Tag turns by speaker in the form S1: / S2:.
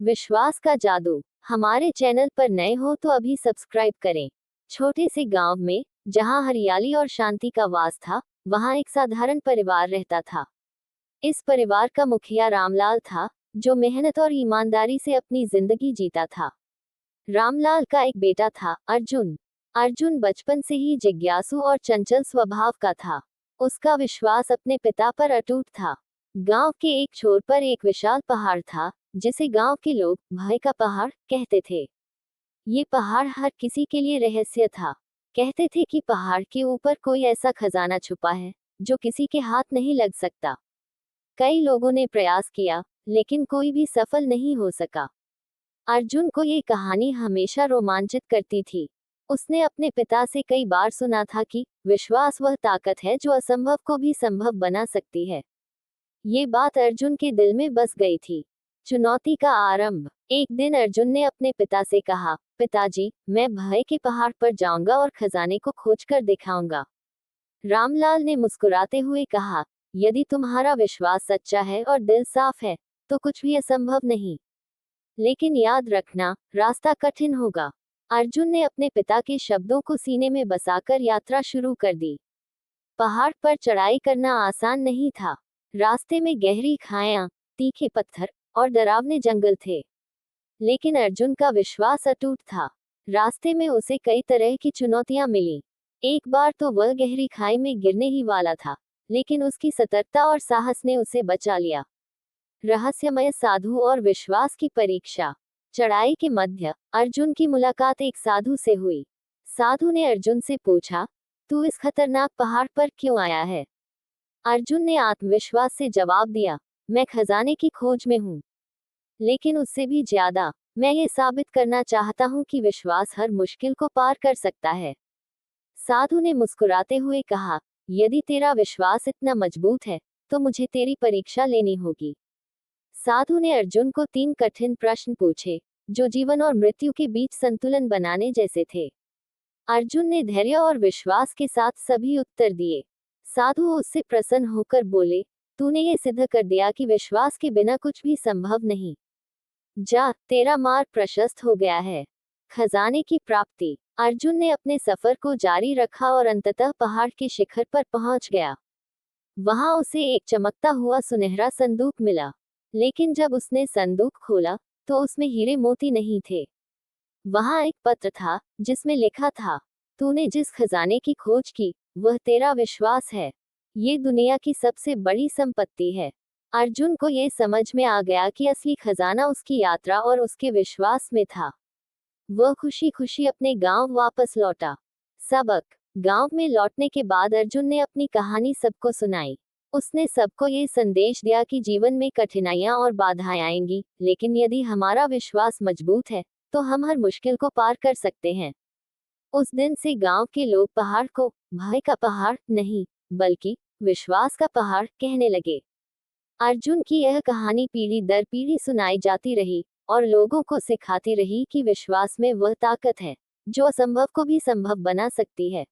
S1: विश्वास का जादू। हमारे चैनल पर नए हो तो अभी सब्सक्राइब करें। छोटे से गांव में जहां हरियाली और शांति का वास था, वहां एक साधारण परिवार रहता था। इस परिवार का मुखिया रामलाल था, जो मेहनत और ईमानदारी से अपनी जिंदगी जीता था। रामलाल का एक बेटा था, अर्जुन। अर्जुन बचपन से ही जिज्ञासु और चंचल स्वभाव का था। उसका विश्वास अपने पिता पर अटूट था। गांव के एक छोर पर एक विशाल पहाड़ था, जिसे गांव के लोग भय का पहाड़ कहते थे। ये पहाड़ हर किसी के लिए रहस्य था। कहते थे कि पहाड़ के ऊपर कोई ऐसा खजाना छुपा है, जो किसी के हाथ नहीं लग सकता। कई लोगों ने प्रयास किया, लेकिन कोई भी सफल नहीं हो सका। अर्जुन को ये कहानी हमेशा रोमांचित करती थी। उसने अपने पिता से कई बार सुना था कि विश्वास वह ताकत है जो असंभव को भी संभव बना सकती है। ये बात अर्जुन के दिल में बस गई थी। चुनौती का आरंभ। एक दिन अर्जुन ने अपने पिता से कहा, पिताजी, मैं भय के पहाड़ पर जाऊंगा और खजाने को खोज कर दिखाऊंगा। रामलाल ने मुस्कुराते हुए कहा, यदि तुम्हारा विश्वास सच्चा है और दिल साफ है, तो कुछ भी असंभव नहीं। लेकिन याद रखना, रास्ता कठिन होगा। अर्जुन ने अपने पिता के शब्दों को सीने में बसाकर यात्रा शुरू कर दी। पहाड़ पर चढ़ाई करना आसान नहीं था। रास्ते में गहरी खाइयां, तीखे पत्थर और डरावने जंगल थे। लेकिन अर्जुन का विश्वास अटूट था। रास्ते में उसे कई तरह की चुनौतियां मिली। एक बार तो वह गहरी खाई में गिरने ही वाला था, लेकिन उसकी सतर्कता और साहस ने उसे बचा लिया। रहस्यमय साधु और विश्वास की परीक्षा। चढ़ाई के मध्य अर्जुन की मुलाकात एक साधु से हुई। साधु ने अर्जुन से पूछा, तू इस खतरनाक पहाड़ पर क्यों आया है? अर्जुन ने आत्मविश्वास से जवाब दिया, मैं खजाने की खोज में हूँ। लेकिन उससे भी ज्यादा, मैं ये साबित करना चाहता हूँ कि विश्वास हर मुश्किल को पार कर सकता है। साधु ने मुस्कुराते हुए कहा, यदि तेरा विश्वास इतना मजबूत है, तो मुझे तेरी परीक्षा लेनी होगी। साधु ने अर्जुन को 3 कठिन प्रश्न पूछे, जो जीवन और मृत्यु के बीच संतुलन बनाने जैसे थे। अर्जुन ने धैर्य और विश्वास के साथ सभी उत्तर दिए। साधु उससे प्रसन्न होकर बोले, तूने ये सिद्ध कर दिया कि विश्वास के बिना कुछ भी संभव नहीं। जा, तेरा मार्ग प्रशस्त हो गया है। खजाने की प्राप्ति। अर्जुन ने अपने सफर को जारी रखा और अंततः पहाड़ के शिखर पर पहुंच गया। वहां उसे एक चमकता हुआ सुनहरा संदूक मिला। लेकिन जब उसने संदूक खोला, तो उसमें हीरे मोती नहीं थे। वहां एक पत्र था, जिसमें लिखा था, तूने जिस खजाने की खोज की, वह तेरा विश्वास है। ये दुनिया की सबसे बड़ी संपत्ति है। अर्जुन को ये समझ में आ गया कि असली खजाना उसकी यात्रा और उसके विश्वास में था। वह खुशी खुशी अपने गांव वापस लौटा। सबक। गांव में लौटने के बाद अर्जुन ने अपनी कहानी सबको सुनाई। उसने सबको ये संदेश दिया कि जीवन में कठिनाइयां और बाधाएं आएंगी, लेकिन यदि हमारा विश्वास मजबूत है, तो हम हर मुश्किल को पार कर सकते हैं। उस दिन से गांव के लोग पहाड़ को भय का पहाड़ नहीं, बल्कि विश्वास का पहाड़ कहने लगे। अर्जुन की यह कहानी पीढ़ी दर पीढ़ी सुनाई जाती रही और लोगों को सिखाती रही कि विश्वास में वह ताकत है, जो असंभव को भी संभव बना सकती है।